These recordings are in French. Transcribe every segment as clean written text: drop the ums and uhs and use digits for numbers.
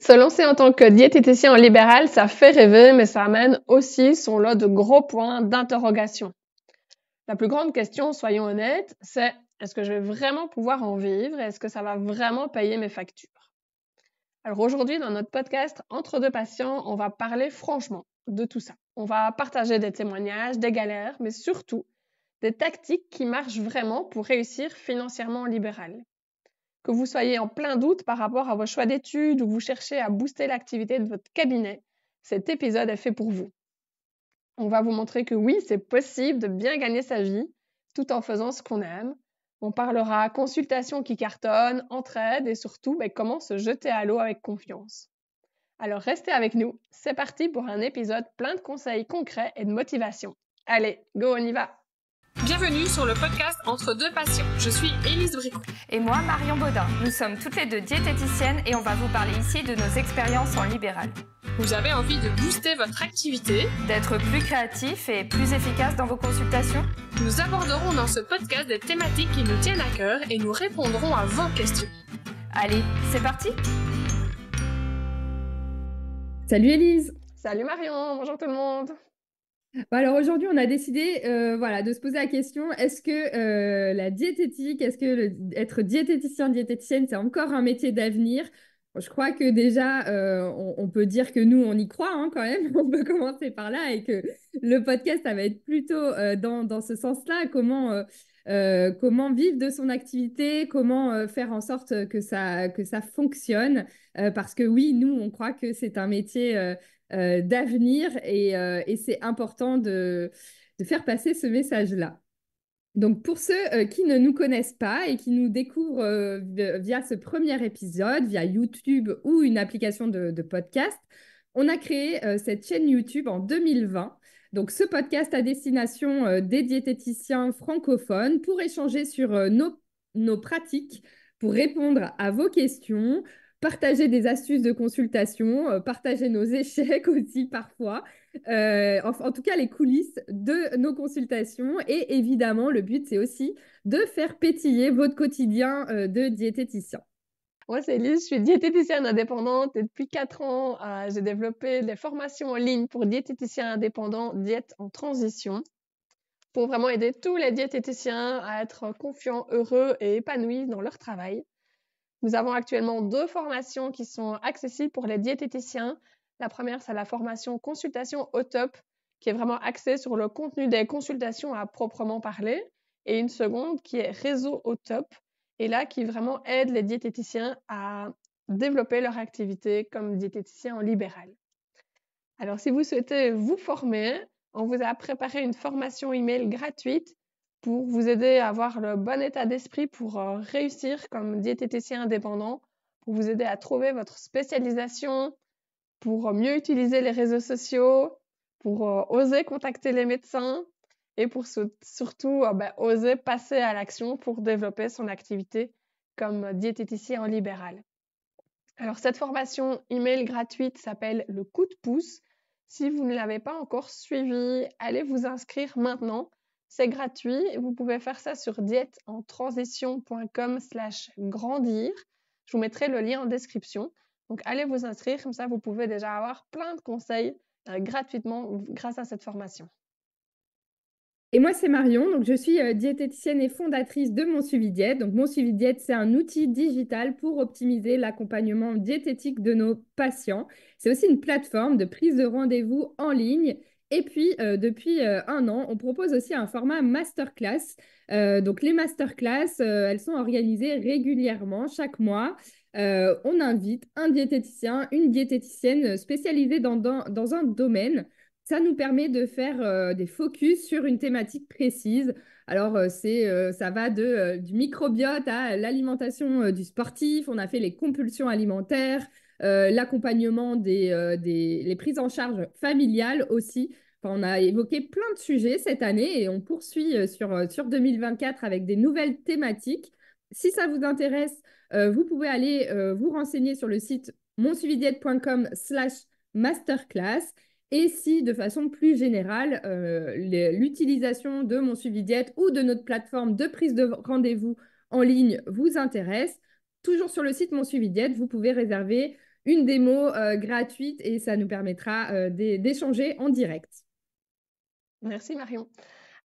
Se lancer en tant que diététicien en libéral, ça fait rêver, mais ça amène aussi son lot de gros points d'interrogation. La plus grande question, soyons honnêtes, c'est est-ce que je vais vraiment pouvoir en vivre? Est-ce que ça va vraiment payer mes factures? Alors aujourd'hui, dans notre podcast Entre deux patients, on va parler franchement de tout ça. On va partager des témoignages, des galères, mais surtout des tactiques qui marchent vraiment pour réussir financièrement en libéral. Que vous soyez en plein doute par rapport à vos choix d'études ou que vous cherchez à booster l'activité de votre cabinet, cet épisode est fait pour vous. On va vous montrer que oui, c'est possible de bien gagner sa vie tout en faisant ce qu'on aime. On parlera consultation qui cartonne, entraide et surtout comment se jeter à l'eau avec confiance. Alors restez avec nous, c'est parti pour un épisode plein de conseils concrets et de motivation. Allez, go, on y va! Bienvenue sur le podcast Entre deux patients. Je suis Élise Bricot. Et moi, Marion Baudin. Nous sommes toutes les deux diététiciennes et on va vous parler ici de nos expériences en libéral. Vous avez envie de booster votre activité, d'être plus créatif et plus efficace dans vos consultations? Nous aborderons dans ce podcast des thématiques qui nous tiennent à cœur et nous répondrons à vos questions. Allez, c'est parti! Salut Élise! Salut Marion, bonjour tout le monde! Alors aujourd'hui, on a décidé de se poser la question, est-ce que la diététique, être diététicien, diététicienne, c'est encore un métier d'avenir? Je crois que déjà, on peut dire que nous, on y croit quand même. On peut commencer par là et que le podcast, ça va être plutôt dans ce sens-là. Comment vivre de son activité, comment faire en sorte que ça fonctionne. Parce que oui, nous, on croit que c'est un métier d'avenir et c'est important de faire passer ce message-là. Donc, pour ceux qui ne nous connaissent pas et qui nous découvrent via ce premier épisode, via YouTube ou une application de podcast, on a créé cette chaîne YouTube en 2020. Donc, ce podcast à destination des diététiciens francophones pour échanger sur nos pratiques, pour répondre à vos questions, partager des astuces de consultation, partager nos échecs aussi parfois. En tout cas, les coulisses de nos consultations. Et évidemment, le but, c'est aussi de faire pétiller votre quotidien de diététicien. Moi, c'est Lise, je suis diététicienne indépendante et depuis 4 ans, j'ai développé des formations en ligne pour diététiciens indépendants, diète en transition, pour vraiment aider tous les diététiciens à être confiants, heureux et épanouis dans leur travail. Nous avons actuellement 2 formations qui sont accessibles pour les diététiciens. La première, c'est la formation consultation au top, qui est vraiment axée sur le contenu des consultations à proprement parler. Et une seconde qui est réseau au top, et là qui vraiment aide les diététiciens à développer leur activité comme diététicien en libéral. Alors si vous souhaitez vous former, on vous a préparé une formation email gratuite pour vous aider à avoir le bon état d'esprit pour réussir comme diététicien indépendant, pour vous aider à trouver votre spécialisation, pour mieux utiliser les réseaux sociaux, pour oser contacter les médecins et pour surtout oser passer à l'action pour développer son activité comme diététicien en libéral. Alors cette formation email gratuite s'appelle le coup de pouce. Si vous ne l'avez pas encore suivi, allez vous inscrire maintenant. C'est gratuit et vous pouvez faire ça sur dièteentransition.com/grandir. Je vous mettrai le lien en description. Donc, allez vous inscrire, comme ça, vous pouvez déjà avoir plein de conseils gratuitement grâce à cette formation. Et moi, c'est Marion. Donc, je suis diététicienne et fondatrice de Mon Suivi Diète. Donc, Mon Suivi Diète, c'est un outil digital pour optimiser l'accompagnement diététique de nos patients. C'est aussi une plateforme de prise de rendez-vous en ligne. Et puis, depuis 1 an, on propose aussi un format masterclass. Donc, les masterclass, elles sont organisées régulièrement chaque mois. On invite un diététicien, une diététicienne spécialisée dans un domaine. Ça nous permet de faire des focus sur une thématique précise. Alors, ça va du microbiote à l'alimentation du sportif. On a fait les compulsions alimentaires, l'accompagnement les prises en charge familiales aussi. Enfin, on a évoqué plein de sujets cette année et on poursuit sur 2024 avec des nouvelles thématiques. Si ça vous intéresse, vous pouvez aller vous renseigner sur le site monsuividiète.com/masterclass. Et si, de façon plus générale, l'utilisation de Mon Suivi Diète ou de notre plateforme de prise de rendez-vous en ligne vous intéresse, toujours sur le site Mon Suivi Diète, vous pouvez réserver une démo gratuite et ça nous permettra d'échanger en direct. Merci Marion.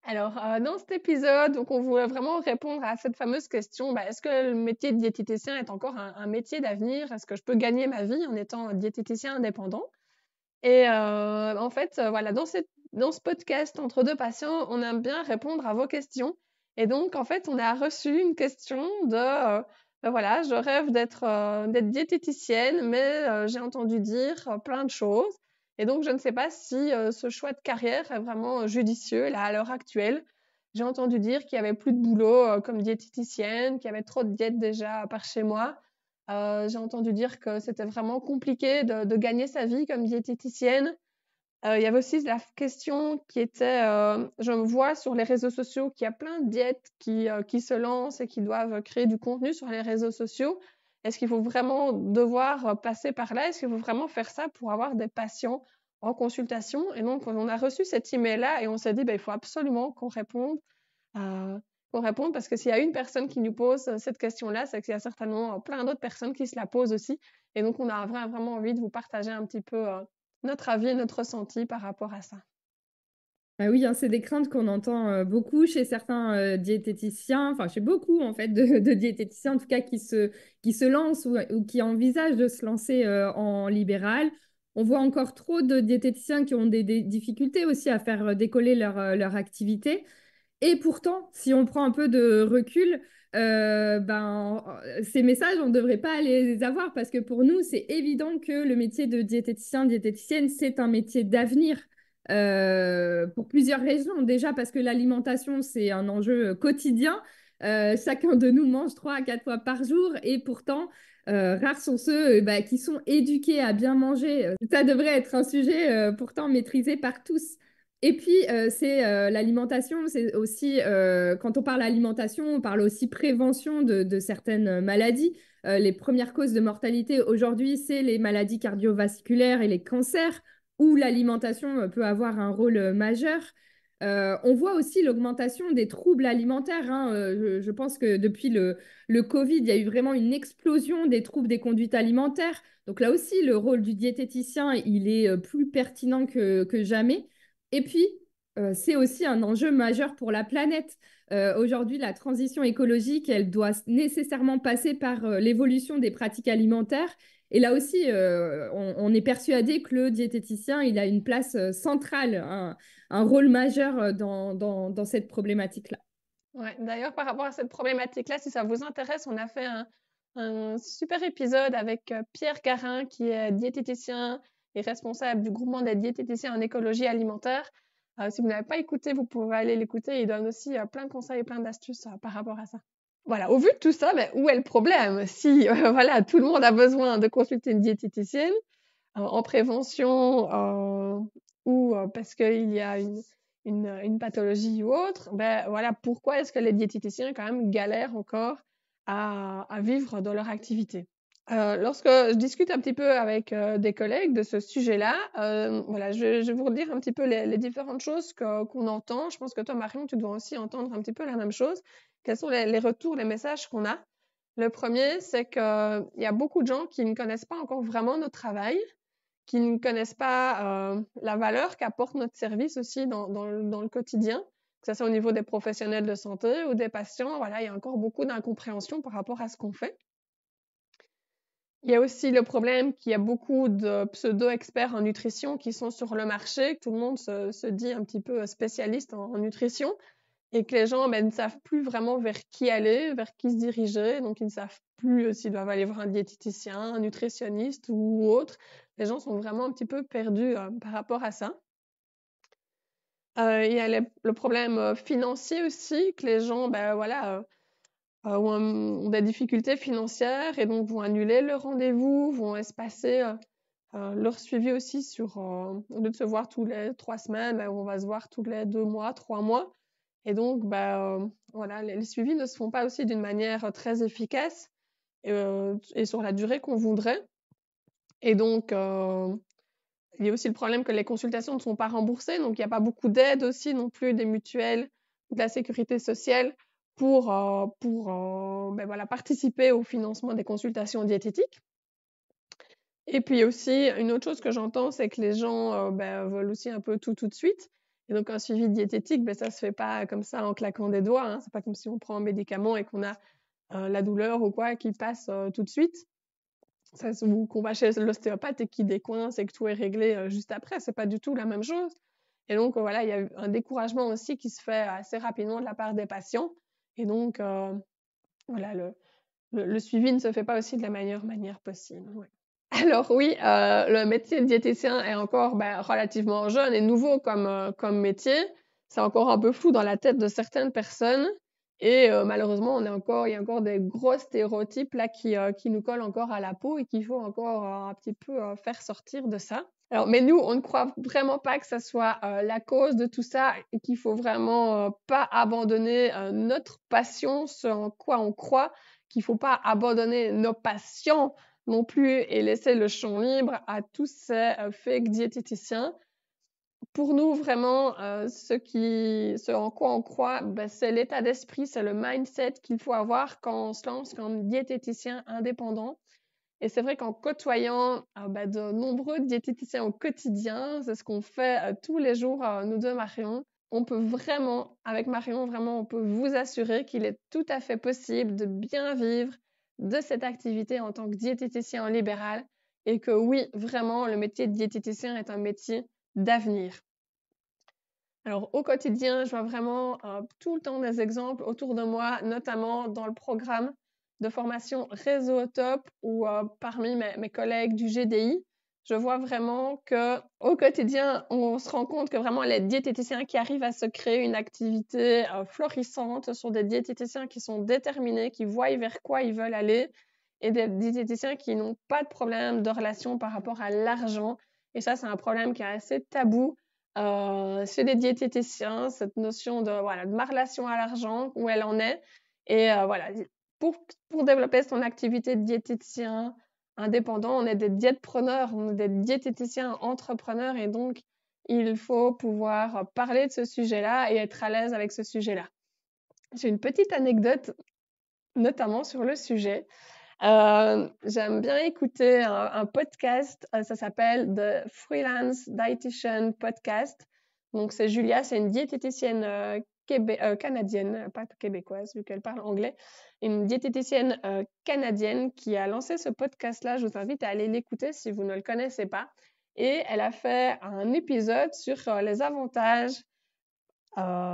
Alors, dans cet épisode, donc on voulait vraiment répondre à cette fameuse question, est-ce que le métier de diététicien est encore un métier d'avenir? Est-ce que je peux gagner ma vie en étant diététicien indépendant? Et en fait, voilà, dans ce podcast Entre deux patients, on aime bien répondre à vos questions. Et donc, en fait, on a reçu une question de, voilà, je rêve d'être diététicienne, mais j'ai entendu dire plein de choses. Et donc, je ne sais pas si ce choix de carrière est vraiment judicieux là, à l'heure actuelle. J'ai entendu dire qu'il y avait plus de boulot comme diététicienne, qu'il y avait trop de diètes déjà par chez moi. J'ai entendu dire que c'était vraiment compliqué de gagner sa vie comme diététicienne. Il y avait aussi la question qui était, je vois sur les réseaux sociaux qu'il y a plein de diètes qui se lancent et qui doivent créer du contenu sur les réseaux sociaux. Est-ce qu'il faut vraiment devoir passer par là? Est-ce qu'il faut vraiment faire ça pour avoir des patients en consultation? Et donc, on a reçu cet email-là et on s'est dit, il faut absolument qu'on réponde parce que s'il y a une personne qui nous pose cette question-là, c'est qu'il y a certainement plein d'autres personnes qui se la posent aussi. Et donc, on a vraiment envie de vous partager un petit peu notre avis et notre ressenti par rapport à ça. Ah oui, hein, c'est des craintes qu'on entend beaucoup chez certains diététiciens, enfin chez beaucoup en fait de diététiciens en tout cas qui se lancent ou qui envisagent de se lancer en libéral. On voit encore trop de diététiciens qui ont des difficultés aussi à faire décoller leur activité. Et pourtant, si on prend un peu de recul, ces messages, on ne devrait pas les avoir parce que pour nous, c'est évident que le métier de diététicien, diététicienne, c'est un métier d'avenir pour plusieurs raisons. Déjà parce que l'alimentation, c'est un enjeu quotidien. Chacun de nous mange 3 à 4 fois par jour et pourtant, rares sont ceux qui sont éduqués à bien manger. Ça devrait être un sujet pourtant maîtrisé par tous. Et puis, l'alimentation, c'est aussi, quand on parle alimentation, on parle aussi prévention de certaines maladies. Les premières causes de mortalité aujourd'hui, c'est les maladies cardiovasculaires et les cancers, où l'alimentation peut avoir un rôle majeur. On voit aussi l'augmentation des troubles alimentaires, hein. Je pense que depuis le Covid, il y a eu vraiment une explosion des troubles des conduites alimentaires. Donc là aussi, le rôle du diététicien, il est plus pertinent que jamais. Et puis, c'est aussi un enjeu majeur pour la planète. Aujourd'hui, la transition écologique, elle doit nécessairement passer par l'évolution des pratiques alimentaires. Et là aussi, on est persuadé que le diététicien, il a une place centrale, un rôle majeur dans cette problématique-là. Ouais, d'ailleurs, par rapport à cette problématique-là, si ça vous intéresse, on a fait un super épisode avec Pierre Garin, qui est diététicien et responsable du groupement des diététiciens en écologie alimentaire. Si vous n'avez pas écouté, vous pouvez aller l'écouter. Il donne aussi plein de conseils et plein d'astuces par rapport à ça. Voilà, au vu de tout ça, où est le problème? Si voilà, tout le monde a besoin de consulter une diététicienne en prévention ou parce qu'il y a une pathologie ou autre, voilà, pourquoi est-ce que les diététiciens quand même galèrent encore à vivre de leur activité? Lorsque je discute un petit peu avec des collègues de ce sujet-là, voilà, je vais vous redire un petit peu les différentes choses qu'on entend. Je pense que toi, Marion, tu dois aussi entendre un petit peu la même chose. Quels sont les retours, les messages qu'on a? Le premier, c'est qu'il y a beaucoup de gens qui ne connaissent pas encore vraiment notre travail, qui ne connaissent pas la valeur qu'apporte notre service aussi dans le quotidien, que ce soit au niveau des professionnels de santé ou des patients. Voilà, il y a encore beaucoup d'incompréhension par rapport à ce qu'on fait. Il y a aussi le problème qu'il y a beaucoup de pseudo-experts en nutrition qui sont sur le marché, que tout le monde se dit un petit peu spécialiste en nutrition et que les gens ne savent plus vraiment vers qui aller, vers qui se diriger. Donc, ils ne savent plus s'ils doivent aller voir un diététicien, un nutritionniste ou autre. Les gens sont vraiment un petit peu perdus par rapport à ça. Il y a le problème financier aussi, que les gens ont des difficultés financières et donc vont annuler le rendez-vous, vont espacer leur suivi aussi au lieu de se voir tous les 3 semaines, on va se voir tous les 2 mois, 3 mois. Et donc, voilà, les suivis ne se font pas aussi d'une manière très efficace et sur la durée qu'on voudrait. Et donc, il y a aussi le problème que les consultations ne sont pas remboursées, donc il n'y a pas beaucoup d'aide aussi non plus des mutuelles, de la sécurité sociale pour voilà, participer au financement des consultations diététiques. Et puis aussi, une autre chose que j'entends, c'est que les gens veulent aussi un peu tout de suite. Et donc, un suivi diététique, ça se fait pas comme ça en claquant des doigts, hein. C'est pas comme si on prend un médicament et qu'on a la douleur ou quoi qui passe tout de suite. Ou qu'on va chez l'ostéopathe et qui décoince et que tout est réglé juste après. C'est pas du tout la même chose. Et donc, voilà, il y a un découragement aussi qui se fait assez rapidement de la part des patients. Et donc, voilà, le suivi ne se fait pas aussi de la meilleure manière possible. Ouais. Alors oui, le métier de diététicien est encore relativement jeune et nouveau comme métier. C'est encore un peu flou dans la tête de certaines personnes et malheureusement, il y a encore des gros stéréotypes là qui nous collent encore à la peau et qu'il faut encore un petit peu faire sortir de ça. Alors, mais nous, on ne croit vraiment pas que ça soit la cause de tout ça et qu'il faut vraiment pas abandonner notre passion, ce en quoi on croit, qu'il faut pas abandonner nos patients non plus et laisser le champ libre à tous ces fake diététiciens. Pour nous, vraiment, ce en quoi on croit, c'est l'état d'esprit, c'est le mindset qu'il faut avoir quand on se lance comme diététicien indépendant. Et c'est vrai qu'en côtoyant de nombreux diététiciens au quotidien, c'est ce qu'on fait tous les jours, nous deux, Marion, on peut vraiment, avec Marion, vraiment, on peut vous assurer qu'il est tout à fait possible de bien vivre de cette activité en tant que diététicien en libéral et que oui, vraiment, le métier de diététicien est un métier d'avenir. Alors, au quotidien, je vois vraiment tout le temps des exemples autour de moi, notamment dans le programme de formation Réseau au Top ou parmi mes collègues du GDI. Je vois vraiment qu'au quotidien, on se rend compte que vraiment les diététiciens qui arrivent à se créer une activité florissante, ce sont des diététiciens qui sont déterminés, qui voient vers quoi ils veulent aller et des diététiciens qui n'ont pas de problème de relation par rapport à l'argent. Et ça, c'est un problème qui est assez tabou chez les diététiciens, cette notion de ma relation à l'argent, où elle en est. Et voilà, pour développer son activité de diététicien indépendant, on est des diétpreneurs, on est des diététiciens entrepreneurs et donc il faut pouvoir parler de ce sujet-là et être à l'aise avec ce sujet-là. J'ai une petite anecdote, notamment sur le sujet. J'aime bien écouter un podcast, ça s'appelle The Freelance Dietitian Podcast. Donc c'est Julia, c'est une diététicienne canadienne, pas québécoise vu qu'elle parle anglais, une diététicienne canadienne qui a lancé ce podcast-là. Je vous invite à aller l'écouter si vous ne le connaissez pas. Et elle a fait un épisode sur les avantages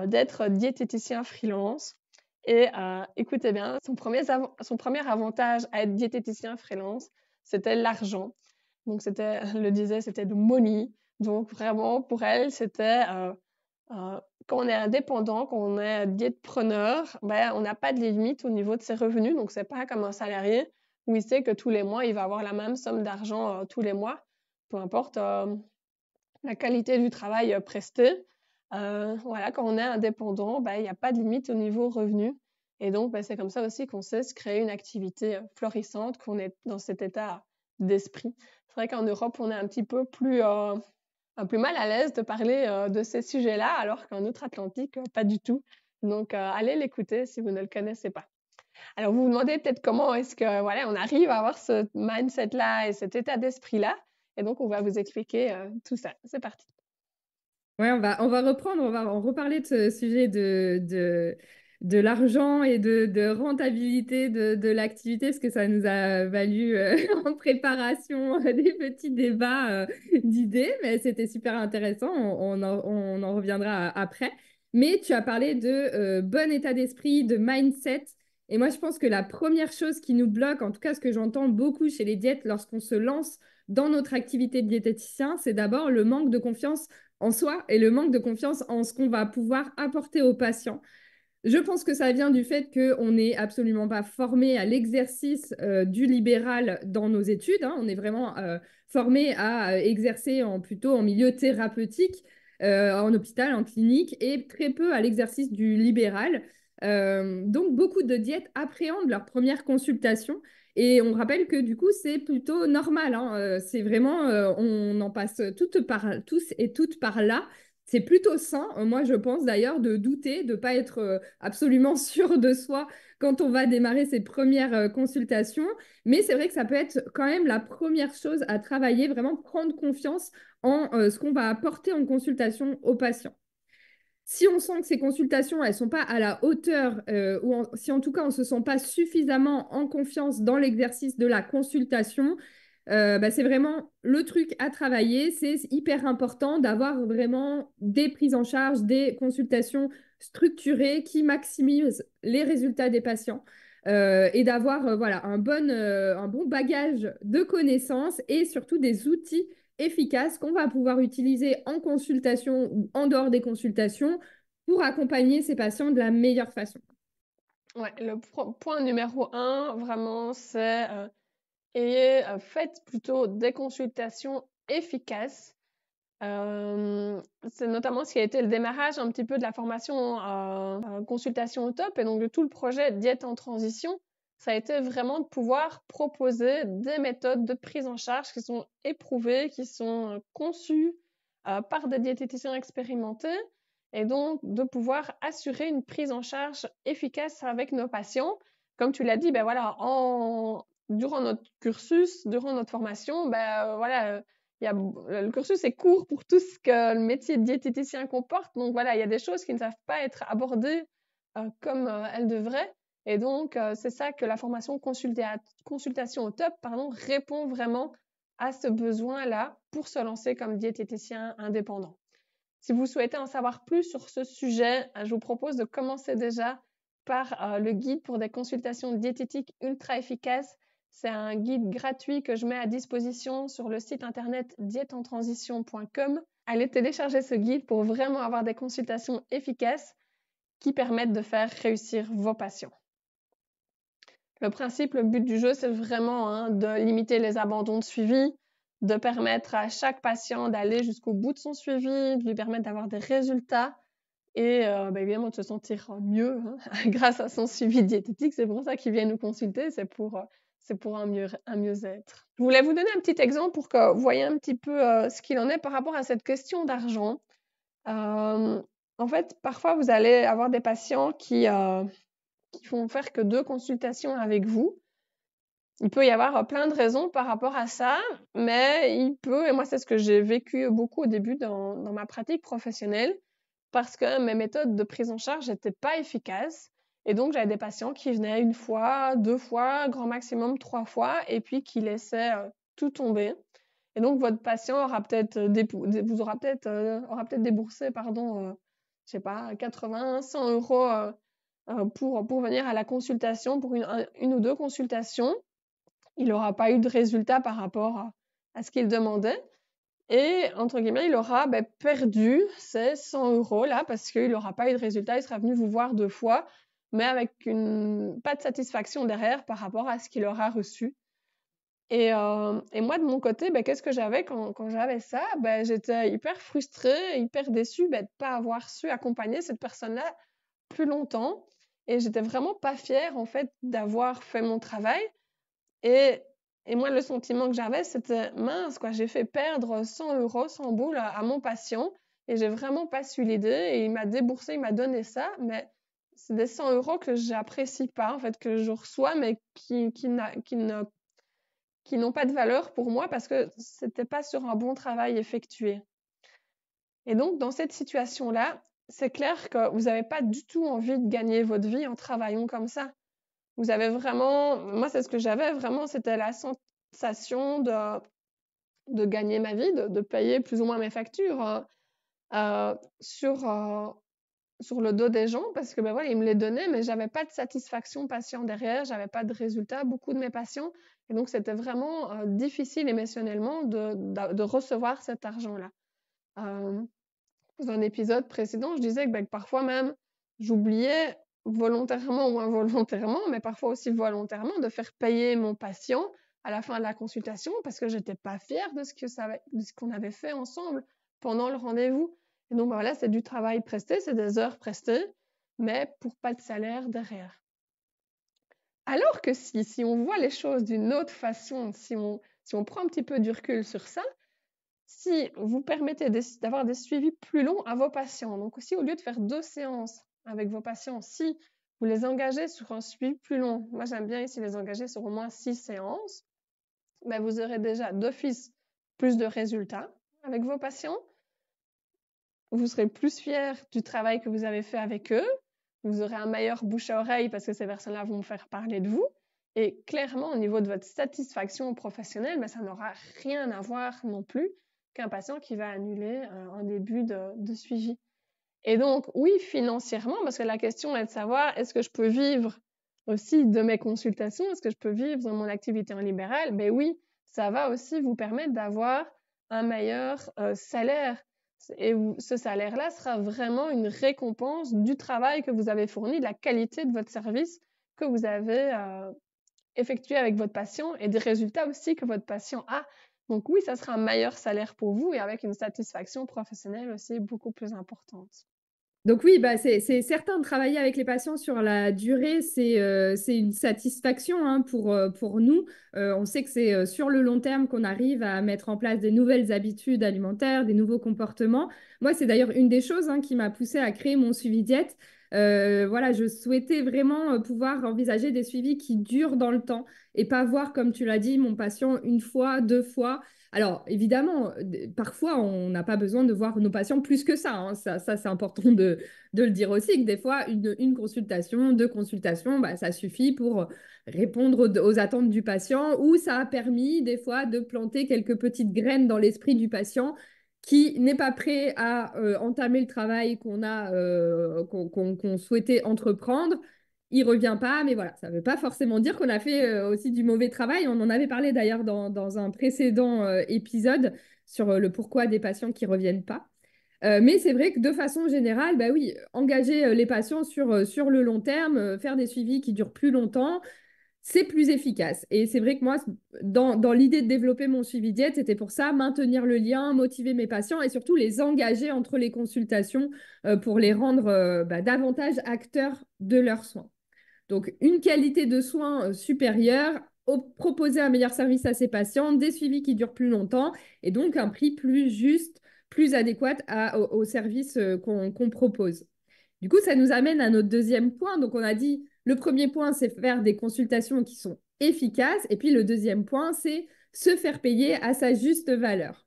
d'être diététicien freelance. Et écoutez bien, son premier avantage à être diététicien freelance, c'était l'argent. Donc c'était de money. Donc vraiment, pour elle, c'était quand on est indépendant, quand on est diétpreneur, on n'a pas de limite au niveau de ses revenus. Donc c'est pas comme un salarié où il sait que tous les mois, il va avoir la même somme d'argent tous les mois, peu importe la qualité du travail presté. Quand on est indépendant, il n'y a pas de limite au niveau revenu. Et donc, c'est comme ça aussi qu'on sait se créer une activité florissante, qu'on est dans cet état d'esprit. C'est vrai qu'en Europe, on est un petit peu plus mal à l'aise de parler de ces sujets-là, alors qu'en Outre-Atlantique, pas du tout. Donc, allez l'écouter si vous ne le connaissez pas. Alors, vous vous demandez peut-être comment est-ce que on arrive à avoir ce mindset-là et cet état d'esprit-là. Et donc, on va vous expliquer tout ça. C'est parti. Ouais, on va reprendre, on va en reparler de ce sujet de l'argent et de rentabilité de l'activité, parce que ça nous a valu en préparation des petits débats d'idées, mais c'était super intéressant, on en reviendra après. Mais tu as parlé de bon état d'esprit, de mindset, et moi je pense que la première chose qui nous bloque, en tout cas ce que j'entends beaucoup chez les diètes lorsqu'on se lance dans notre activité de diététicien, c'est d'abord le manque de confiance en soi et le manque de confiance en ce qu'on va pouvoir apporter aux patients. Je pense que ça vient du fait qu'on n'est absolument pas formé à l'exercice du libéral dans nos études. Hein. On est vraiment formé à exercer plutôt en milieu thérapeutique, en hôpital, en clinique, et très peu à l'exercice du libéral. Donc, beaucoup de diètes appréhendent leur première consultation. Et on rappelle que du coup, c'est plutôt normal. Hein. C'est vraiment, on en passe tous et toutes par là. C'est plutôt sain, moi je pense d'ailleurs, de douter, de ne pas être absolument sûr de soi quand on va démarrer ses premières consultations. Mais c'est vrai que ça peut être quand même la première chose à travailler, vraiment prendre confiance en ce qu'on va apporter en consultation aux patients. Si on sent que ces consultations, elles ne sont pas à la hauteur, si en tout cas on ne se sent pas suffisamment en confiance dans l'exercice de la consultation, c'est vraiment le truc à travailler. C'est hyper important d'avoir vraiment des prises en charge, des consultations structurées qui maximisent les résultats des patients. Et d'avoir un bon bagage de connaissances et surtout des outils efficaces qu'on va pouvoir utiliser en consultation ou en dehors des consultations pour accompagner ces patients de la meilleure façon. Ouais, le point numéro 1, vraiment, c'est faites plutôt des consultations efficaces. C'est notamment ce qui a été le démarrage un petit peu de la formation consultation au top et donc de tout le projet Diète en transition. Ça a été vraiment de pouvoir proposer des méthodes de prise en charge qui sont éprouvées, qui sont conçues par des diététiciens expérimentés et donc de pouvoir assurer une prise en charge efficace avec nos patients. Comme tu l'as dit, ben voilà, durant notre cursus, durant notre formation, le cursus est court pour tout ce que le métier de diététicien comporte. Donc voilà, il y a des choses qui ne savent pas être abordées comme elles devraient. Et donc, c'est ça que la formation consultation au top répond vraiment à ce besoin-là pour se lancer comme diététicien indépendant. Si vous souhaitez en savoir plus sur ce sujet, je vous propose de commencer déjà par le guide pour des consultations diététiques ultra efficaces. C'est un guide gratuit que je mets à disposition sur le site internet dièteentransition.com. Allez télécharger ce guide pour vraiment avoir des consultations efficaces qui permettent de faire réussir vos patients. Le principe, le but du jeu, c'est vraiment de limiter les abandons de suivi, de permettre à chaque patient d'aller jusqu'au bout de son suivi, de lui permettre d'avoir des résultats et évidemment de se sentir mieux grâce à son suivi diététique. C'est pour ça qu'il vient nous consulter, c'est pour un mieux-être. Je voulais vous donner un petit exemple pour que vous voyez un petit peu ce qu'il en est par rapport à cette question d'argent. En fait, parfois, vous allez avoir des patients qui font faire que 2 consultations avec vous. Il peut y avoir plein de raisons par rapport à ça, mais et moi c'est ce que j'ai vécu beaucoup au début dans ma pratique professionnelle, parce que mes méthodes de prise en charge n'étaient pas efficaces. Et donc, j'avais des patients qui venaient 1 fois, 2 fois, grand maximum 3 fois, et puis qui laissaient tout tomber. Et donc, votre patient aura peut-être déboursé, je sais pas, 80, 100 euros pour venir à la consultation, pour une ou 2 consultations. Il n'aura pas eu de résultat par rapport à ce qu'il demandait. Et, entre guillemets, il aura perdu ces 100 euros là parce qu'il n'aura pas eu de résultat. Il sera venu vous voir 2 fois, mais avec pas de satisfaction derrière par rapport à ce qu'il aura reçu. Et moi, de mon côté, qu'est-ce que j'avais quand j'avais ça? J'étais hyper frustrée, hyper déçue de ne pas avoir su accompagner cette personne-là plus longtemps. Et j'étais vraiment pas fière, en fait, d'avoir fait mon travail. Et moi, le sentiment que j'avais, c'était mince, quoi. J'ai fait perdre 100 euros, 100 boules à mon patient et j'ai vraiment pas su l'aider. Et il m'a déboursé, il m'a donné ça, mais c'est des 100 euros que j'apprécie pas, en fait, que je reçois, mais qui n'ont pas de valeur pour moi parce que c'était pas sur un bon travail effectué. Et donc, dans cette situation-là, c'est clair que vous n'avez pas du tout envie de gagner votre vie en travaillant comme ça. Vous avez vraiment, moi c'est ce que j'avais vraiment, c'était la sensation de gagner ma vie, de payer plus ou moins mes factures sur le dos des gens parce que ils me les donnaient, mais j'avais pas de satisfaction patient derrière, j'avais pas de résultat, beaucoup de mes patients, et donc c'était vraiment difficile émotionnellement de recevoir cet argent-là. Dans un épisode précédent, je disais que parfois même, j'oubliais volontairement ou involontairement, mais parfois aussi volontairement, de faire payer mon patient à la fin de la consultation parce que j'étais pas fière de ce qu'on avait fait ensemble pendant le rendez-vous. Et donc, voilà, c'est du travail presté, c'est des heures prestées, mais pour pas de salaire derrière. Alors que si on voit les choses d'une autre façon, si on prend un petit peu du recul sur ça, si vous permettez d'avoir des suivis plus longs à vos patients, donc aussi au lieu de faire 2 séances avec vos patients, si vous les engagez sur un suivi plus long, moi j'aime bien ici les engager sur au moins 6 séances, ben vous aurez déjà d'office plus de résultats avec vos patients, vous serez plus fiers du travail que vous avez fait avec eux, vous aurez un meilleur bouche à oreille parce que ces personnes-là vont faire parler de vous, et clairement au niveau de votre satisfaction professionnelle, ben ça n'aura rien à voir non plus qu'un patient qui va annuler un début de suivi. Et donc, oui, financièrement, parce que la question est de savoir, est-ce que je peux vivre aussi de mes consultations? Est-ce que je peux vivre de mon activité en libéral? Ben oui, ça va aussi vous permettre d'avoir un meilleur salaire. Et ce salaire-là sera vraiment une récompense du travail que vous avez fourni, de la qualité de votre service que vous avez effectué avec votre patient et des résultats aussi que votre patient a. Donc oui, ça sera un meilleur salaire pour vous et avec une satisfaction professionnelle aussi beaucoup plus importante. Donc oui, bah c'est certain de travailler avec les patients sur la durée, c'est une satisfaction hein, pour nous. On sait que c'est sur le long terme qu'on arrive à mettre en place des nouvelles habitudes alimentaires, des nouveaux comportements. Moi, c'est d'ailleurs une des choses hein, qui m'a poussée à créer mon suivi diète. Voilà, je souhaitais vraiment pouvoir envisager des suivis qui durent dans le temps et pas voir, comme tu l'as dit, mon patient une fois, 2 fois. Alors, évidemment, parfois, on n'a pas besoin de voir nos patients plus que ça. Hein. Ça c'est important de le dire aussi, que des fois, une consultation, 2 consultations, bah, ça suffit pour répondre aux attentes du patient ou ça a permis des fois de planter quelques petites graines dans l'esprit du patient qui n'est pas prêt à entamer le travail qu'on souhaitait entreprendre. Il revient pas, mais voilà, ça ne veut pas forcément dire qu'on a fait aussi du mauvais travail. On en avait parlé d'ailleurs dans un précédent épisode sur le pourquoi des patients qui reviennent pas. Mais c'est vrai que de façon générale, bah oui, engager les patients sur le long terme, faire des suivis qui durent plus longtemps, c'est plus efficace. Et c'est vrai que moi, dans l'idée de développer mon suivi diète, c'était pour ça, maintenir le lien, motiver mes patients et surtout les engager entre les consultations pour les rendre davantage acteurs de leurs soins. Donc, une qualité de soins supérieure, proposer un meilleur service à ses patients, des suivis qui durent plus longtemps et donc un prix plus juste, plus adéquat au service qu'on propose. Du coup, ça nous amène à notre deuxième point. Donc, on a dit, le premier point, c'est faire des consultations qui sont efficaces. Et puis, le deuxième point, c'est se faire payer à sa juste valeur.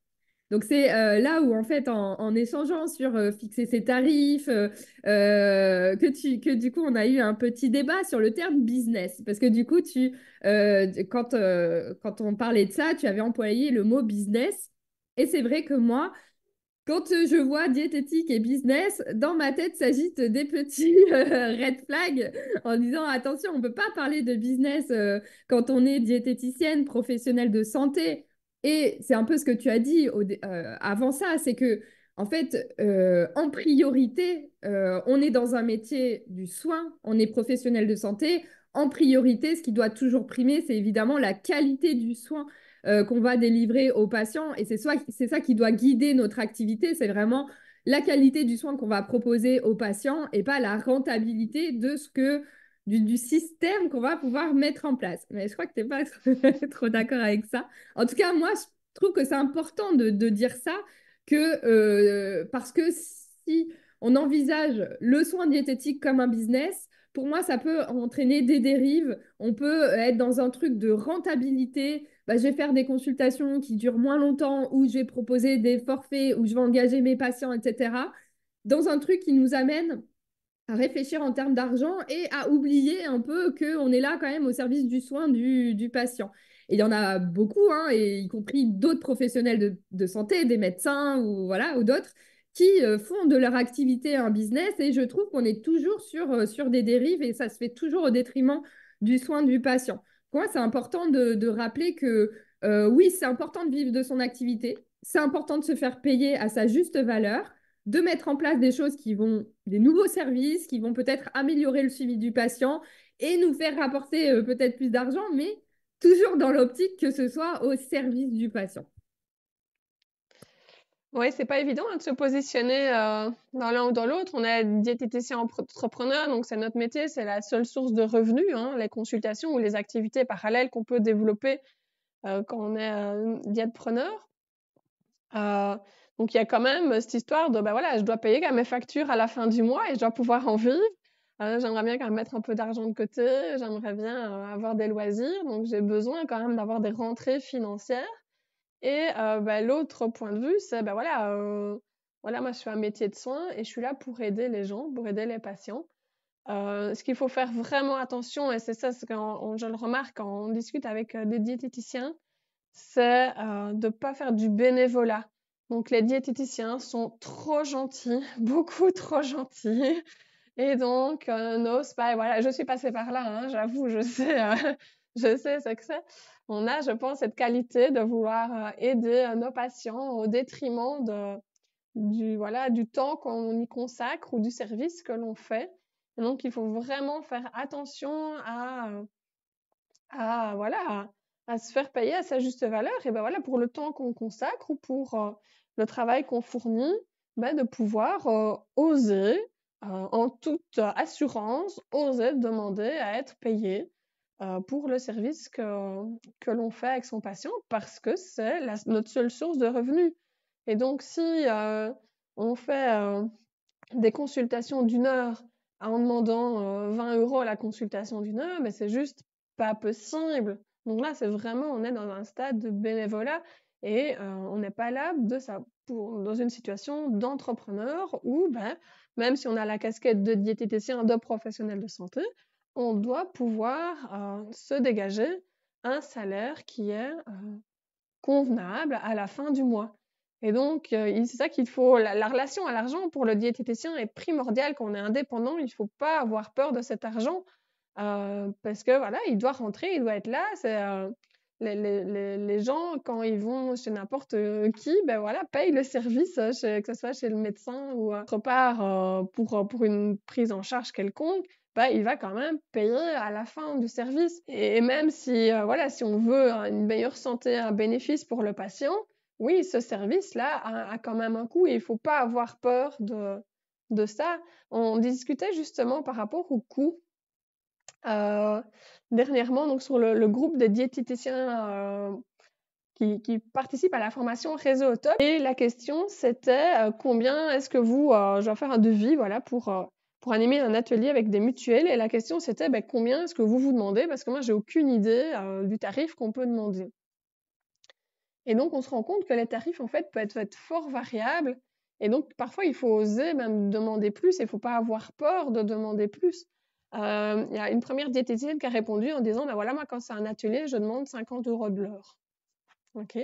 Donc, c'est là où, en fait, en échangeant sur fixer ses tarifs, que du coup, on a eu un petit débat sur le terme business. Parce que du coup, quand on parlait de ça, tu avais employé le mot business. Et c'est vrai que moi, quand je vois diététique et business, dans ma tête s'agitent des petits red flags en disant attention, on ne peut pas parler de business quand on est diététicienne, professionnelle de santé. Et c'est un peu ce que tu as dit avant ça, c'est que en fait, en priorité, on est dans un métier du soin, on est professionnel de santé. En priorité, ce qui doit toujours primer, c'est évidemment la qualité du soin qu'on va délivrer aux patients. Et c'est ça qui doit guider notre activité. C'est vraiment la qualité du soin qu'on va proposer aux patients et pas la rentabilité du système qu'on va pouvoir mettre en place. Mais je crois que tu n'es pas trop d'accord avec ça. En tout cas, moi, je trouve que c'est important de dire ça parce que si on envisage le soin diététique comme un business, pour moi, ça peut entraîner des dérives. On peut être dans un truc de rentabilité. Bah, je vais faire des consultations qui durent moins longtemps, ou je vais proposer des forfaits, ou je vais engager mes patients, etc. Dans un truc qui nous amène à réfléchir en termes d'argent et à oublier un peu qu'on est là quand même au service du soin du patient. Et il y en a beaucoup, hein, et y compris d'autres professionnels de santé, des médecins ou d'autres, qui font de leur activité un business. Et je trouve qu'on est toujours sur des dérives et ça se fait toujours au détriment du soin du patient. Pour moi, c'est important de rappeler que oui, c'est important de vivre de son activité, c'est important de se faire payer à sa juste valeur, de mettre en place des nouveaux services qui vont peut-être améliorer le suivi du patient et nous faire rapporter peut-être plus d'argent, mais toujours dans l'optique que ce soit au service du patient. Oui, c'est pas évident de se positionner dans l'un ou dans l'autre. On est diététicien entrepreneur, donc c'est notre métier, c'est la seule source de revenus, hein, les consultations ou les activités parallèles qu'on peut développer quand on est diètepreneur. Donc, il y a quand même cette histoire de, je dois payer quand même mes factures à la fin du mois et je dois pouvoir en vivre. J'aimerais bien quand même mettre un peu d'argent de côté, j'aimerais bien avoir des loisirs, donc j'ai besoin quand même d'avoir des rentrées financières. Et l'autre point de vue, c'est, moi je fais un métier de soin et je suis là pour aider les gens, pour aider les patients. Ce qu'il faut faire vraiment attention, et c'est ça, je le remarque quand on discute avec des diététiciens, c'est de ne pas faire du bénévolat. Donc les diététiciens sont trop gentils, beaucoup trop gentils, et donc n'osent pas. Je suis passée par là, hein, j'avoue, je sais, je sais ce que c'est. On a, je pense, cette qualité de vouloir aider nos patients au détriment du temps qu'on y consacre ou du service que l'on fait. Et donc, il faut vraiment faire attention à se faire payer à sa juste valeur. Et pour le temps qu'on consacre ou pour le travail qu'on fournit, de pouvoir oser, en toute assurance, oser demander à être payé pour le service que l'on fait avec son patient, parce que c'est notre seule source de revenus. Et donc, si on fait des consultations d'1 heure en demandant 20 € à la consultation d'1 heure, mais c'est juste pas possible. Donc là, on est dans un stade de bénévolat et on n'est pas là dans une situation d'entrepreneur où, même si on a la casquette de diététicien, de professionnel de santé, on doit pouvoir se dégager un salaire qui est convenable à la fin du mois. Et donc, c'est ça qu'il faut. La relation à l'argent pour le diététicien est primordiale quand on est indépendant. Il ne faut pas avoir peur de cet argent parce que il doit rentrer, il doit être là. Les gens, quand ils vont chez n'importe qui, payent le service, que ce soit chez le médecin ou autre part pour une prise en charge quelconque. Il va quand même payer à la fin du service. Et même si on veut une meilleure santé, un bénéfice pour le patient, oui, ce service-là a quand même un coût et il ne faut pas avoir peur de ça. On discutait justement par rapport au coût dernièrement, donc sur le groupe des diététiciens qui participent à la formation Réseau au Top. Et la question, c'était combien est-ce que je dois faire un devis pour animer un atelier avec des mutuelles. Et la question, c'était combien est-ce que vous demandez, parce que moi, j'ai aucune idée du tarif qu'on peut demander. Et donc, on se rend compte que les tarifs, en fait, peuvent être fort variables. Et donc, parfois, il faut oser même demander plus. Il ne faut pas avoir peur de demander plus. Il y a une première diététicienne qui a répondu en disant, moi, quand c'est un atelier, je demande 50 € de l'heure. OK.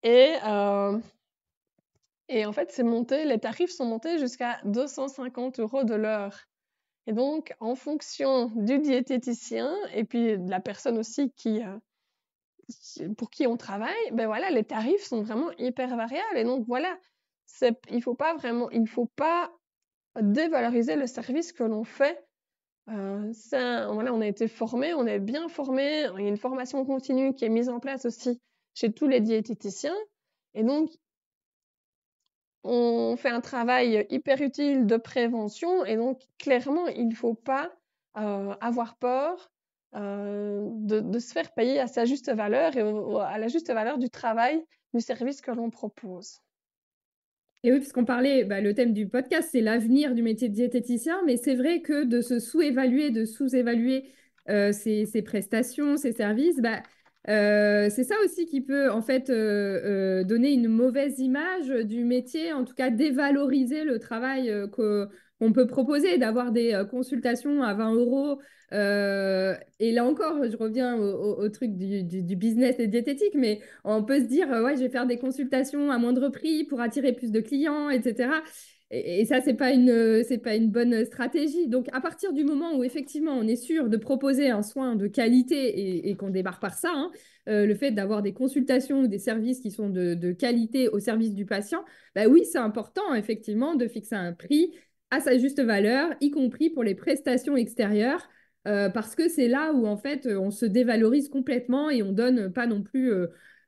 Et en fait, les tarifs sont montés jusqu'à 250 € de l'heure. Et donc, en fonction du diététicien et puis de la personne aussi pour qui on travaille, les tarifs sont vraiment hyper variables. Et donc, il ne faut pas dévaloriser le service que l'on fait. On a été formés, on est bien formés. Il y a une formation continue qui est mise en place aussi chez tous les diététiciens. Et donc, on fait un travail hyper utile de prévention. Et donc, clairement, il ne faut pas avoir peur de se faire payer à sa juste valeur et à la juste valeur du travail, du service que l'on propose. Et oui, puisqu'on parlait, le thème du podcast, c'est l'avenir du métier de diététicien, mais c'est vrai que de se sous-évaluer, de sous-évaluer ses prestations, ses services, c'est ça aussi qui peut en fait donner une mauvaise image du métier, en tout cas dévaloriser le travail qu'on peut proposer, d'avoir des consultations à 20 €. Et là encore, je reviens au truc du business et diététique, mais on peut se dire, ouais, je vais faire des consultations à moindre prix pour attirer plus de clients, etc. Et ça, c'est pas une bonne stratégie. Donc, à partir du moment où effectivement on est sûr de proposer un soin de qualité et qu'on démarre par ça, hein, le fait d'avoir des consultations ou des services qui sont de qualité au service du patient, oui, c'est important effectivement de fixer un prix à sa juste valeur, y compris pour les prestations extérieures, parce que c'est là où en fait on se dévalorise complètement et on donne pas non plus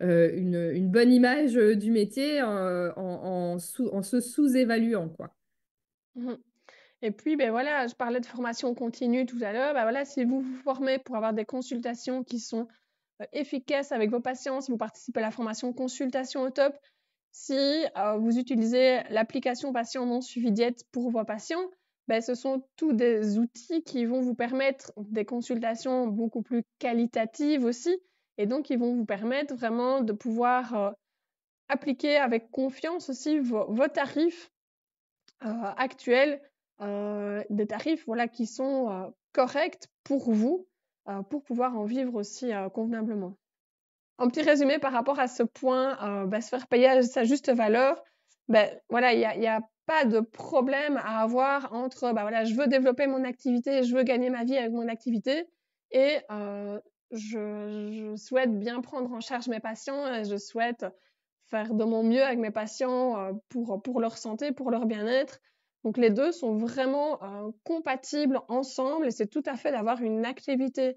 une bonne image du métier en se sous-évaluant, quoi. Mmh. Et puis, je parlais de formation continue tout à l'heure. Si vous vous formez pour avoir des consultations qui sont efficaces avec vos patients, si vous participez à la formation consultation au top, Si vous utilisez l'application Patient Mon Suivi Diète pour vos patients, ben, ce sont tous des outils qui vont vous permettre des consultations beaucoup plus qualitatives aussi, et donc ils vont vous permettre vraiment de pouvoir appliquer avec confiance aussi vos tarifs actuels, des tarifs voilà, qui sont corrects pour vous, pour pouvoir en vivre aussi convenablement. Un petit résumé par rapport à ce point, se faire payer à sa juste valeur, voilà, il y a pas de problème à avoir entre, voilà, je veux développer mon activité, je veux gagner ma vie avec mon activité et je souhaite bien prendre en charge mes patients et je souhaite faire de mon mieux avec mes patients, pour leur santé, pour leur bien-être. Donc les 2 sont vraiment, compatibles ensemble et c'est tout à fait d'avoir une activité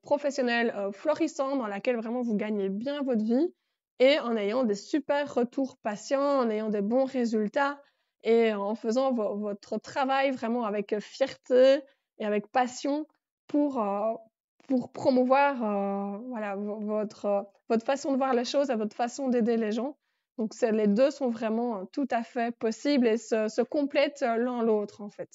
professionnelle florissante dans laquelle vraiment vous gagnez bien votre vie et en ayant des super retours patients, en ayant des bons résultats et en faisant votre travail vraiment avec fierté et avec passion pour, pour promouvoir voilà, votre façon de voir les choses et votre façon d'aider les gens. Donc les 2 sont vraiment tout à fait possibles et se complètent l'un l'autre en fait.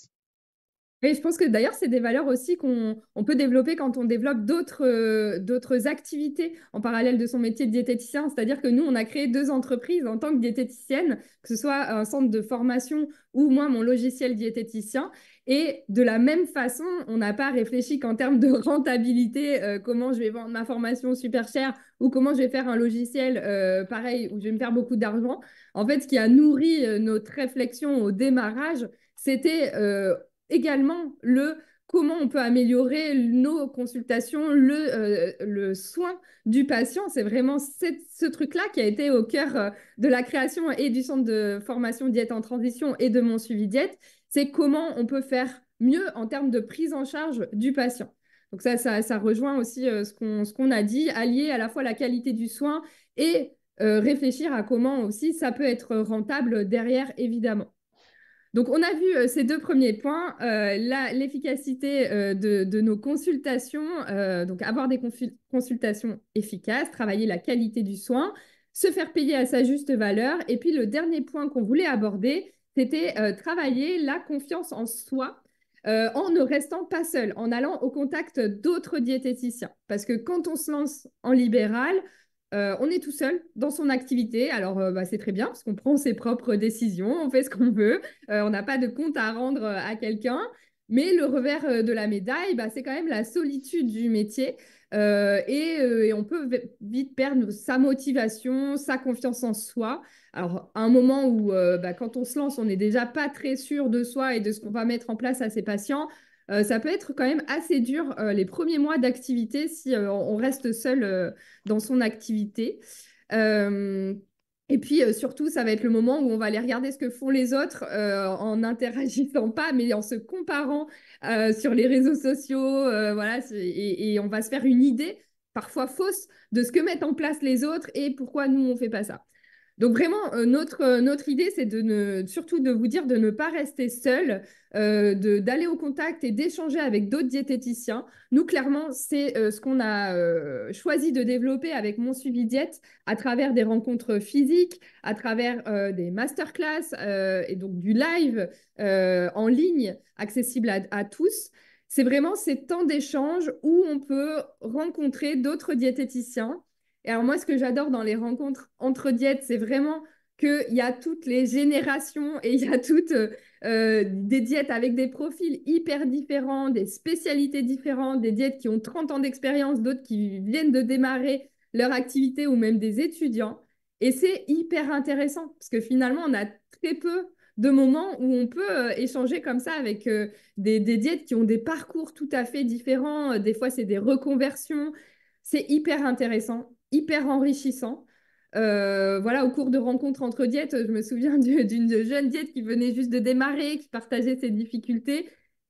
Et je pense que d'ailleurs, c'est des valeurs aussi qu'on peut développer quand on développe d'autres activités en parallèle de son métier de diététicien. C'est-à-dire que nous, on a créé 2 entreprises en tant que diététicienne, que ce soit un centre de formation ou moi, mon logiciel diététicien. Et de la même façon, on n'a pas réfléchi qu'en termes de rentabilité, comment je vais vendre ma formation super chère ou comment je vais faire un logiciel pareil où je vais me faire beaucoup d'argent. En fait, ce qui a nourri notre réflexion au démarrage, c'était également comment on peut améliorer nos consultations, le soin du patient. C'est vraiment ce truc-là qui a été au cœur de la création et du centre de formation diète en transition et de mon suivi diète. C'est comment on peut faire mieux en termes de prise en charge du patient. Donc ça rejoint aussi ce qu'on a dit, allier à la fois la qualité du soin et réfléchir à comment aussi ça peut être rentable derrière, évidemment. Donc, on a vu ces 2 premiers points, l'efficacité de nos consultations, donc avoir des consultations efficaces, travailler la qualité du soin, se faire payer à sa juste valeur. Et puis, le dernier point qu'on voulait aborder, c'était travailler la confiance en soi en ne restant pas seul, en allant au contact d'autres diététiciens. Parce que quand on se lance en libéral, on est tout seul dans son activité. Alors, c'est très bien parce qu'on prend ses propres décisions, on fait ce qu'on veut, on n'a pas de compte à rendre à quelqu'un. Mais le revers de la médaille, c'est quand même la solitude du métier et on peut vite perdre sa motivation, sa confiance en soi. Alors, à un moment où, quand on se lance, on n'est déjà pas très sûr de soi et de ce qu'on va mettre en place à ses patients. Ça peut être quand même assez dur les premiers mois d'activité si on reste seul dans son activité. Et puis surtout, ça va être le moment où on va aller regarder ce que font les autres en n'interagissant pas, mais en se comparant sur les réseaux sociaux. Voilà, et on va se faire une idée, parfois fausse, de ce que mettent en place les autres et pourquoi nous, on ne fait pas ça. Donc vraiment, notre idée, c'est surtout de vous dire de ne pas rester seul, d'aller au contact et d'échanger avec d'autres diététiciens. Nous, clairement, c'est ce qu'on a choisi de développer avec mon suivi diète à travers des rencontres physiques, à travers des masterclass et donc du live en ligne accessible à tous. C'est vraiment ces temps d'échange où on peut rencontrer d'autres diététiciens. Et alors moi, ce que j'adore dans les rencontres entre diètes, c'est vraiment qu'il y a toutes les générations et il y a toutes des diètes avec des profils hyper différents, des spécialités différentes, des diètes qui ont 30 ans d'expérience, d'autres qui viennent de démarrer leur activité ou même des étudiants. Et c'est hyper intéressant parce que finalement, on a très peu de moments où on peut échanger comme ça avec des diètes qui ont des parcours tout à fait différents. Des fois, c'est des reconversions. C'est hyper intéressant, hyper enrichissant. Voilà, au cours de rencontres entre diètes, je me souviens d'une jeune diète qui venait juste de démarrer, qui partageait ses difficultés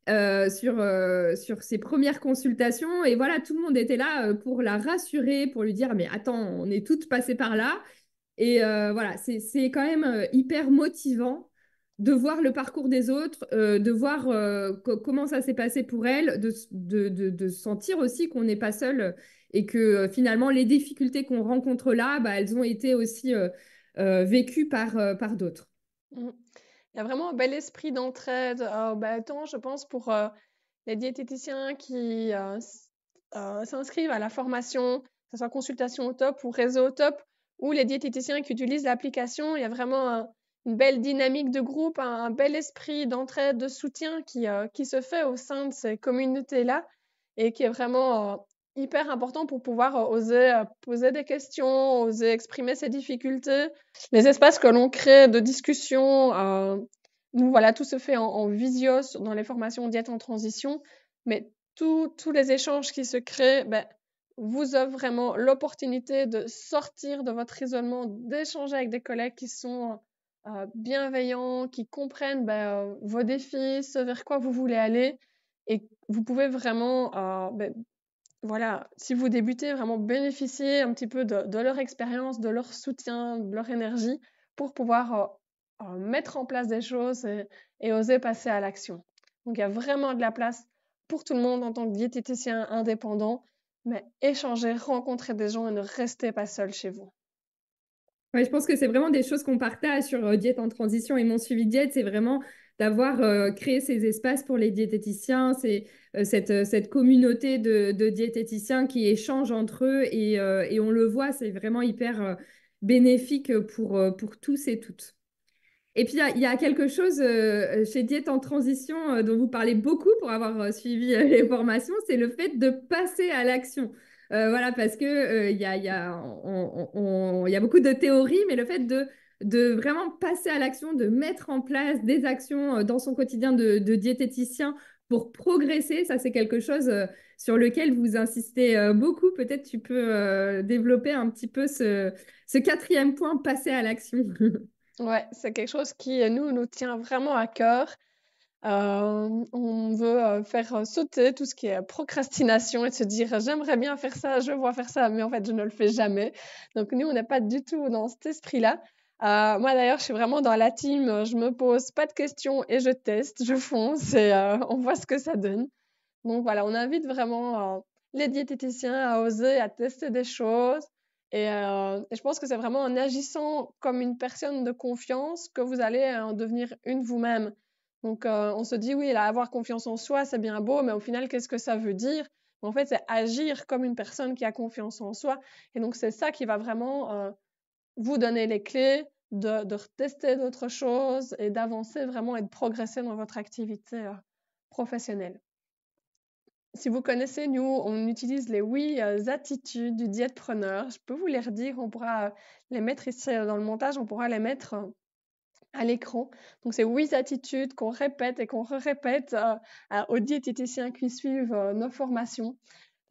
sur ses premières consultations. Et voilà, tout le monde était là pour la rassurer, pour lui dire, mais attends, on est toutes passées par là. Et voilà, c'est quand même hyper motivant de voir le parcours des autres, de voir comment ça s'est passé pour elles, de sentir aussi qu'on n'est pas seul et que finalement les difficultés qu'on rencontre là, elles ont été aussi vécu par d'autres. Mmh. Il y a vraiment un bel esprit d'entraide, tant je pense pour, les diététiciens qui, s'inscrivent à la formation, que ce soit consultation au top ou réseau au top, ou les diététiciens qui utilisent l'application. Il y a vraiment une belle dynamique de groupe, un bel esprit d'entraide, de soutien qui se fait au sein de ces communautés-là et qui est vraiment, hyper important pour pouvoir, oser, poser des questions, oser exprimer ses difficultés. Les espaces que l'on crée de discussion, nous, voilà, tout se fait en visio dans les formations diète en transition, mais tous les échanges qui se créent, vous offrent vraiment l'opportunité de sortir de votre isolement, d'échanger avec des collègues qui sont bienveillants, qui comprennent vos défis, ce vers quoi vous voulez aller, et vous pouvez vraiment, voilà, si vous débutez, vraiment bénéficier un petit peu de leur expérience, de leur soutien, de leur énergie pour pouvoir mettre en place des choses et oser passer à l'action. Donc, il y a vraiment de la place pour tout le monde en tant que diététicien indépendant, mais échanger, rencontrer des gens et ne restez pas seul chez vous. Ouais, je pense que c'est vraiment des choses qu'on partage sur Diète en transition et mon suivi diète, c'est vraiment d'avoir créé ces espaces pour les diététiciens, c'est cette communauté de diététiciens qui échangent entre eux et on le voit, c'est vraiment hyper bénéfique pour tous et toutes. Et puis, il y a quelque chose chez Diète en transition dont vous parlez beaucoup pour avoir suivi les formations, c'est le fait de passer à l'action. Voilà, parce que il y a beaucoup de théories, mais le fait de vraiment passer à l'action, de mettre en place des actions dans son quotidien de diététicien pour progresser, ça c'est quelque chose sur lequel vous insistez beaucoup. Peut-être tu peux développer un petit peu ce quatrième point, passer à l'action. Ouais, c'est quelque chose qui, nous tient vraiment à cœur. On veut faire sauter tout ce qui est procrastination et se dire j'aimerais bien faire ça, je vois faire ça, mais en fait je ne le fais jamais. Donc nous, on n'est pas du tout dans cet esprit-là. Moi d'ailleurs, je suis vraiment dans la team, je me pose pas de questions et je teste, je fonce et on voit ce que ça donne. Donc voilà, on invite vraiment les diététiciens à oser, à tester des choses. Et je pense que c'est vraiment en agissant comme une personne de confiance que vous allez en devenir une vous-même. Donc on se dit oui, là, avoir confiance en soi, c'est bien beau, mais au final, qu'est-ce que ça veut dire? En fait, c'est agir comme une personne qui a confiance en soi. Et donc c'est ça qui va vraiment vous donner les clés de retester d'autres choses et d'avancer vraiment et de progresser dans votre activité professionnelle. Si vous connaissez, nous, on utilise les oui attitudes du diètepreneur. Je peux vous les redire, on pourra les mettre ici dans le montage, on pourra les mettre à l'écran. Donc, c'est oui attitudes qu'on répète et qu'on répète aux diététiciens qui suivent nos formations.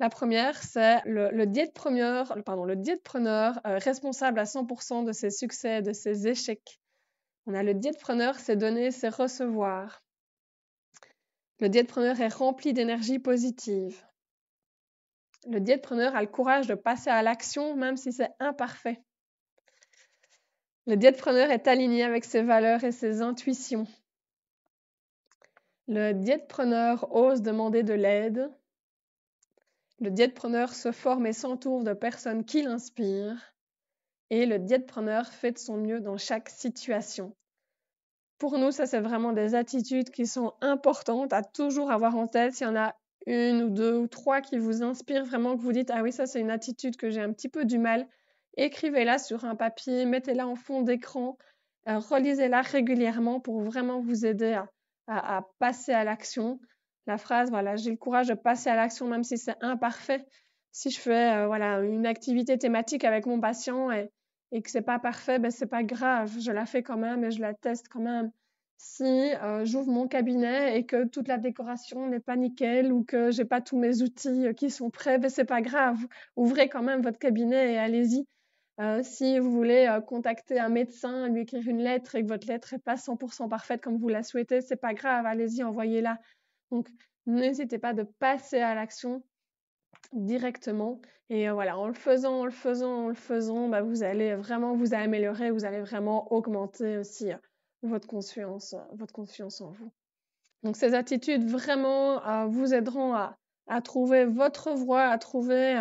La première, c'est le diètepreneur responsable à 100% de ses succès, de ses échecs. On a le diètepreneur, c'est donner, c'est recevoir. Le diètepreneur est rempli d'énergie positive. Le diètepreneur a le courage de passer à l'action même si c'est imparfait. Le diètepreneur est aligné avec ses valeurs et ses intuitions. Le diètepreneur ose demander de l'aide. Le diètepreneur se forme et s'entoure de personnes qui l'inspirent. Et le diètepreneur fait de son mieux dans chaque situation. Pour nous, ça, c'est vraiment des attitudes qui sont importantes à toujours avoir en tête. S'il y en a une ou deux ou trois qui vous inspirent vraiment, que vous dites « Ah oui, ça, c'est une attitude que j'ai un petit peu du mal », écrivez-la sur un papier, mettez-la en fond d'écran, relisez-la régulièrement pour vraiment vous aider à passer à l'action. La phrase, voilà, j'ai le courage de passer à l'action même si c'est imparfait. Si je fais voilà, une activité thématique avec mon patient et que c'est pas parfait, ben c'est pas grave, je la fais quand même et je la teste quand même. Si j'ouvre mon cabinet et que toute la décoration n'est pas nickel ou que j'ai pas tous mes outils qui sont prêts, ben c'est pas grave. Ouvrez quand même votre cabinet et allez-y. Si vous voulez contacter un médecin, lui écrire une lettre et que votre lettre n'est pas 100% parfaite comme vous la souhaitez, c'est pas grave, allez-y, envoyez-la. Donc, n'hésitez pas de passer à l'action directement. Et voilà, en le faisant, vous allez vraiment vous améliorer, vous allez vraiment augmenter aussi votre confiance en vous. Donc, ces attitudes vraiment vous aideront à trouver votre voie, à trouver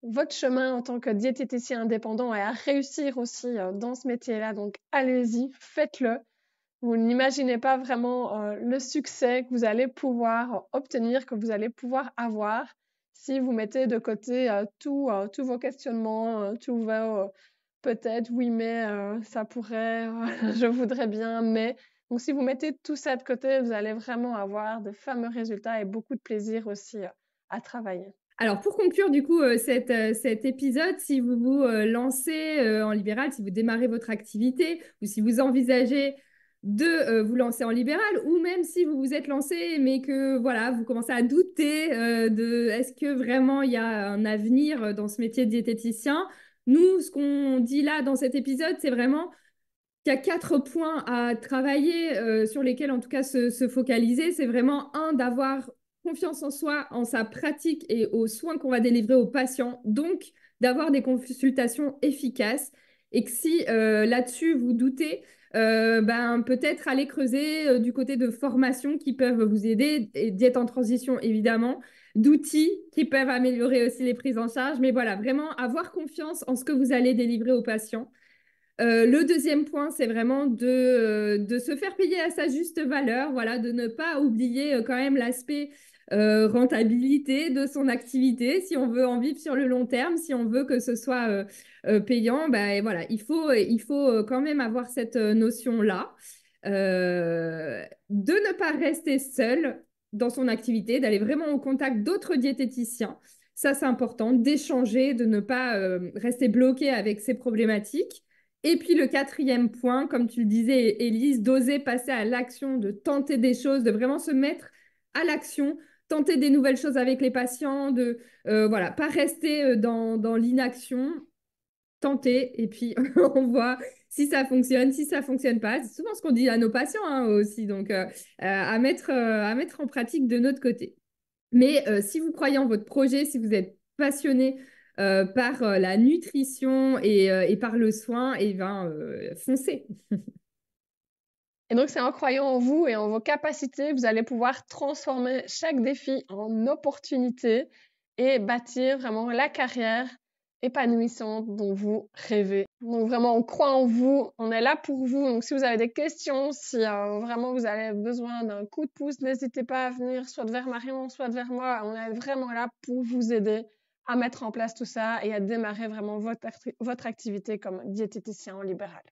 votre chemin en tant que diététicien indépendant et à réussir aussi dans ce métier-là. Donc, allez-y, faites-le. Vous n'imaginez pas vraiment le succès que vous allez pouvoir obtenir, que vous allez pouvoir avoir si vous mettez de côté tous vos questionnements, tous vos peut-être, oui, mais ça pourrait, je voudrais bien, mais. Donc, si vous mettez tout ça de côté, vous allez vraiment avoir de fameux résultats et beaucoup de plaisir aussi à travailler. Alors, pour conclure, du coup, cet épisode, si vous vous lancez en libéral, si vous démarrez votre activité ou si vous envisagez de vous lancer en libéral ou même si vous vous êtes lancé mais que voilà, vous commencez à douter de est-ce que vraiment il y a un avenir dans ce métier de diététicien, nous, ce qu'on dit là dans cet épisode, c'est vraiment qu'il y a 4 points à travailler sur lesquels en tout cas se focaliser. C'est vraiment d'avoir confiance en soi, en sa pratique et aux soins qu'on va délivrer aux patients. Donc, d'avoir des consultations efficaces. Et que si là-dessus, vous doutez, peut-être aller creuser du côté de formations qui peuvent vous aider, et diète en transition évidemment, d'outils qui peuvent améliorer aussi les prises en charge. Mais voilà, vraiment avoir confiance en ce que vous allez délivrer aux patients. Le deuxième point, c'est vraiment de se faire payer à sa juste valeur, voilà, de ne pas oublier quand même l'aspect rentabilité de son activité, si on veut en vivre sur le long terme, si on veut que ce soit payant, et voilà, il faut quand même avoir cette notion-là, de ne pas rester seul dans son activité, d'aller vraiment au contact d'autres diététiciens. Ça, c'est important, d'échanger, de ne pas rester bloqué avec ses problématiques. Et puis le quatrième point, comme tu le disais, Élise, d'oser passer à l'action, de tenter des choses, de vraiment se mettre à l'action, tenter des nouvelles choses avec les patients, de voilà, pas rester dans l'inaction, tenter et puis on voit si ça fonctionne, si ça fonctionne pas. C'est souvent ce qu'on dit à nos patients aussi, donc à mettre en pratique de notre côté. Mais si vous croyez en votre projet, si vous êtes passionné par la nutrition et par le soin, et foncez. Et donc, c'est en croyant en vous et en vos capacités, vous allez pouvoir transformer chaque défi en opportunité et bâtir vraiment la carrière épanouissante dont vous rêvez. Donc, vraiment, on croit en vous, on est là pour vous. Donc, si vous avez des questions, si vraiment vous avez besoin d'un coup de pouce, n'hésitez pas à venir soit vers Marion, soit vers moi. On est vraiment là pour vous aider à mettre en place tout ça et à démarrer vraiment votre activité comme diététicien en libéral.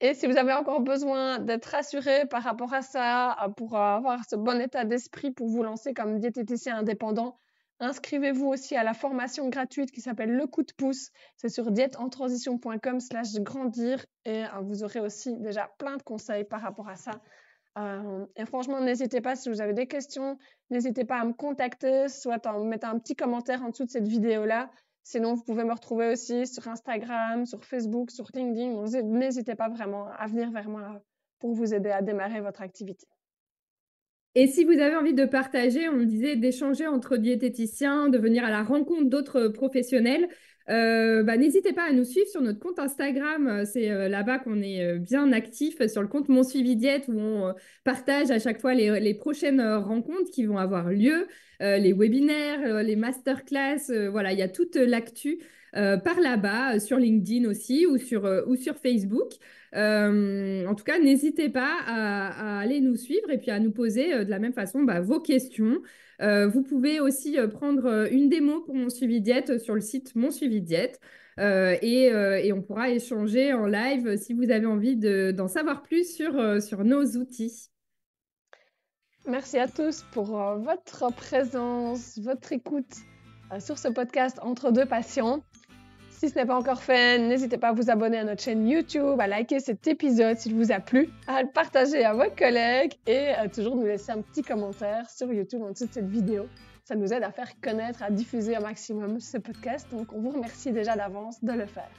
Et si vous avez encore besoin d'être rassuré par rapport à ça, pour avoir ce bon état d'esprit pour vous lancer comme diététicien indépendant, inscrivez-vous aussi à la formation gratuite qui s'appelle Le Coup de pouce. C'est sur dièteentransition.com/grandir et vous aurez aussi déjà plein de conseils par rapport à ça. Et franchement, n'hésitez pas, si vous avez des questions, n'hésitez pas à me contacter, soit en mettant un petit commentaire en dessous de cette vidéo-là. Sinon, vous pouvez me retrouver aussi sur Instagram, sur Facebook, sur LinkedIn. Donc, n'hésitez pas vraiment à venir vers moi pour vous aider à démarrer votre activité. Et si vous avez envie de partager, on me disait d'échanger entre diététiciens, de venir à la rencontre d'autres professionnels, n'hésitez pas à nous suivre sur notre compte Instagram. C'est là-bas qu'on est bien actif, sur le compte Mon Suivi Diète, où on partage à chaque fois les prochaines rencontres qui vont avoir lieu, les webinaires, les masterclass. Voilà, il y a toute l'actu par là-bas, sur LinkedIn aussi ou sur Facebook. En tout cas, n'hésitez pas à aller nous suivre et puis à nous poser de la même façon vos questions. Vous pouvez aussi prendre une démo pour Mon Suivi Diète sur le site Mon Suivi Diète et on pourra échanger en live si vous avez envie d'en savoir plus sur nos outils. Merci à tous pour votre présence, votre écoute sur ce podcast Entre deux patients. Si ce n'est pas encore fait, n'hésitez pas à vous abonner à notre chaîne YouTube, à liker cet épisode s'il vous a plu, à le partager à vos collègues et toujours nous laisser un petit commentaire sur YouTube en dessous de cette vidéo. Ça nous aide à faire connaître, à diffuser un maximum ce podcast, donc on vous remercie déjà d'avance de le faire.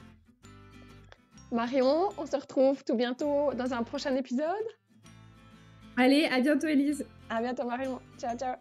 Marion, on se retrouve tout bientôt dans un prochain épisode. Allez, à bientôt Élise. À bientôt Marion. Ciao, ciao.